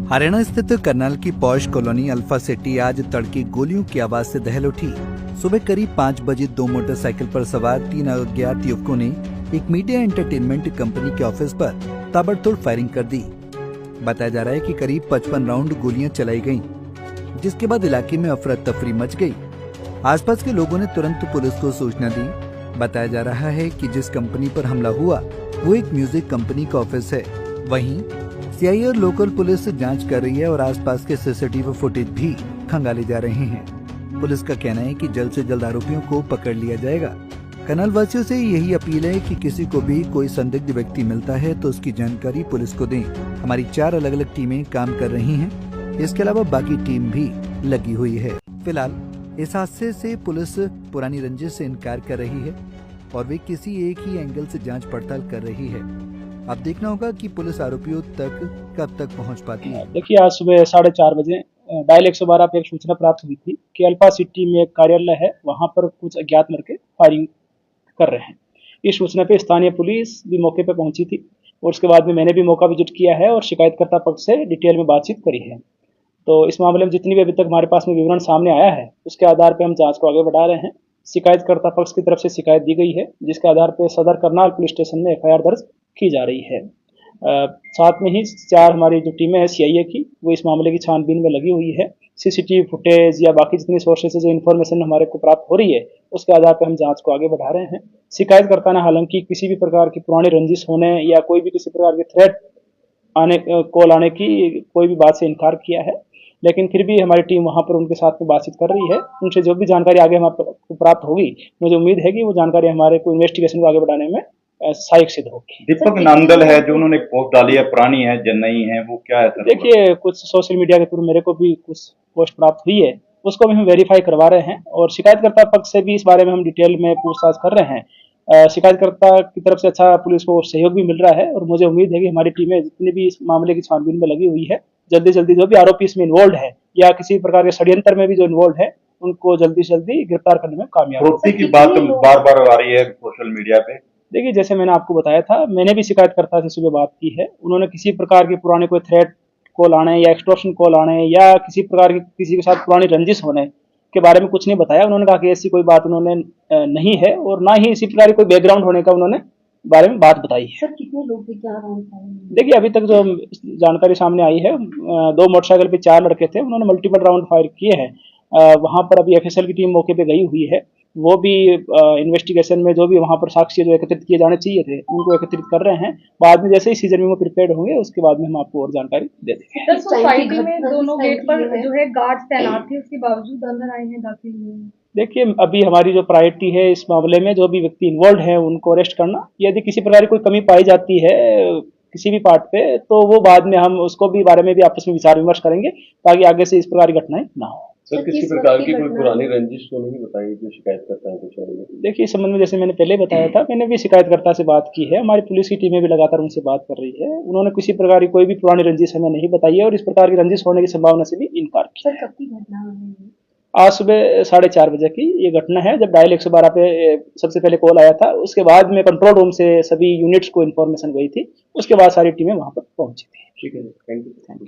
हरियाणा स्थित करनाल की posh colony alpha city आज तड़के गोलियों की आवाज से दहल उठी। सुबह करीब 5 बजे 2 मोटरसाइकिल पर सवार 3 अज्ञात युवकों ने एक मीडिया एंटरटेनमेंट कंपनी के ऑफिस पर ताबड़तोड़ फायरिंग कर दी। बताया जा रहा है कि करीब 55 राउंड गोलियां चलाई गईं, जिसके बाद इलाके में अफरा तफरी मच गई। आसपास के लोगों ने तुरंत पुलिस को सूचना दी। बताया जा रहा है कि जिस कंपनी पर हमला हुआ वो एक म्यूजिक कंपनी का ऑफिस है। वहीं सीआई और लोकल पुलिस जांच कर रही है और आसपास के सीसीटीवी फुटेज भी खंगाले जा रहे हैं। पुलिस का कहना है कि जल्द से जल्द आरोपियों को पकड़ लिया जाएगा। करनाल वासियों से यही अपील है कि किसी को भी कोई संदिग्ध व्यक्ति मिलता है तो उसकी जानकारी पुलिस को दें। हमारी 4 अलग अलग टीमें काम कर रही हैं। इसके अलावा बाकी टीम भी लगी हुई है। फिलहाल इस हादसे से पुलिस पुरानी रंजिश से इनकार कर रही है और वे किसी एक ही एंगल से जांच पड़ताल कर रही है। अब देखना होगा कि पुलिस आरोपियों तक कब तक पहुंच पाती है। देखिए, आज सुबह 4:30 बजे डायल 112 पे एक सूचना प्राप्त हुई थी कि अल्फा सिटी में एक कार्यालय है, वहां पर कुछ अज्ञात लड़के फायरिंग कर रहे हैं। इस सूचना पे स्थानीय पुलिस भी मौके पे पहुंची थी और उसके बाद में मैंने भी मौका विजिट किया है और शिकायतकर्ता पक्ष से डिटेल में बातचीत करी है। तो इस मामले में जितनी भी अभी तक हमारे पास में विवरण सामने आया है, उसके आधार पर हम जाँच को आगे बढ़ा रहे हैं। शिकायतकर्ता पक्ष की तरफ से शिकायत दी गई है, जिसके आधार पर सदर करनाल पुलिस स्टेशन में FIR दर्ज की जा रही है। साथ में ही 4 हमारी जो टीमें हैं CIA की, वो इस मामले की छानबीन में लगी हुई है। CCTV फुटेज या बाकी जितनी सोर्सेज से जो इन्फॉर्मेशन हमारे को प्राप्त हो रही है, उसके आधार पर हम जांच को आगे बढ़ा रहे हैं। शिकायतकर्ता ने हालांकि किसी भी प्रकार की पुरानी रंजिश होने या कोई भी किसी प्रकार के थ्रेट कॉल आने की कोई भी बात से इनकार किया है, लेकिन फिर भी हमारी टीम वहां पर उनके साथ में बातचीत कर रही है। उनसे जो भी जानकारी आगे हमारे प्राप्त होगी, मुझे उम्मीद है कि वो जानकारी हमारे को इन्वेस्टिगेशन को आगे बढ़ाने में सहायक सिद्ध होगी। दीपक नांदल है जो उन्होंने पोस्ट डाली है, पुरानी है या नई है, वो क्या है? देखिए, कुछ सोशल मीडिया के थ्रू मेरे को भी कुछ पोस्ट प्राप्त हुई है, उसको भी हम वेरीफाई करवा रहे हैं और शिकायतकर्ता पक्ष से भी इस बारे में हम डिटेल में पूछताछ कर रहे हैं। शिकायतकर्ता की तरफ से अच्छा पुलिस को सहयोग भी मिल रहा है और मुझे उम्मीद है कि हमारी टीमें जितनी भी इस मामले की छानबीन में लगी हुई है, जल्दी जल्दी जो भी आरोपी इसमें इन्वॉल्व है या किसी प्रकार के षड्यंत्र में भी जो इन्वॉल्व है, उनको जल्दी से जल्दी गिरफ्तार करने में कामयाब होगी। की बात बार बार आ रही है सोशल मीडिया पे। देखिए, जैसे मैंने आपको बताया था, मैंने भी शिकायतकर्ता से सुबह बात की है। उन्होंने किसी प्रकार के पुराने कोई थ्रेट कॉल आने या एक्सटॉर्शन कॉल आने या किसी प्रकार की किसी के साथ पुरानी रंजिश होने के बारे में कुछ नहीं बताया। उन्होंने कहा कि ऐसी कोई बात उन्होंने नहीं है और ना ही इसी प्रकार कोई बैकग्राउंड होने का उन्होंने बारे में बात बताई है। सर, कितने लोग थे, क्या राउंड? देखिए, अभी तक जो जानकारी सामने आई है, 2 मोटरसाइकिल पे 4 लड़के थे। उन्होंने मल्टीपल राउंड फायर किए हैं। वहां पर अभी FSL की टीम मौके पे गई हुई है। वो भी इन्वेस्टिगेशन में जो भी वहां पर साक्ष्य जो एकत्रित किए जाने चाहिए थे, उनको एकत्रित कर रहे हैं। बाद में जैसे ही सीजन में वो प्रिपेयर्ड होंगे, उसके बाद में हम आपको और जानकारी दे देंगे। सर, सोसाइटी में दोनों गेट पर जो है गार्ड तैनात थे, उसके बावजूद अंदर आए हैं, दाखिल हुए हैं। देखिए, अभी हमारी जो प्रायोरिटी है इस मामले में, जो भी व्यक्ति इन्वॉल्व है उनको अरेस्ट करना। यदि किसी प्रकार की कोई कमी पाई जाती है किसी भी पार्ट पे, तो वो बाद में हम उसको भी बारे में भी आपस में विचार विमर्श करेंगे, ताकि आगे से इस प्रकार की घटनाएं ना हो। सर, किसी प्रकार की कोई पुरानी रंजिश तो नहीं बताई जो शिकायत करता है कुछ? देखिए, इस संबंध में जैसे मैंने पहले बताया था, मैंने भी शिकायतकर्ता से बात की है। हमारी पुलिस की टीमें भी लगातार उनसे बात कर रही है। उन्होंने किसी प्रकार की कोई भी पुरानी रंजिश हमें नहीं बताई है और इस प्रकार की रंजिश होने की संभावना से भी इनकार किया। सर, कब की घटना है? आज सुबह 4:30 बजे की ये घटना है, जब डायल 112 पे सबसे पहले कॉल आया था। उसके बाद में कंट्रोल रूम से सभी यूनिट्स को इन्फॉर्मेशन गई थी, उसके बाद सारी टीमें वहां पर पहुंची थी। ठीक है, थैंक यू।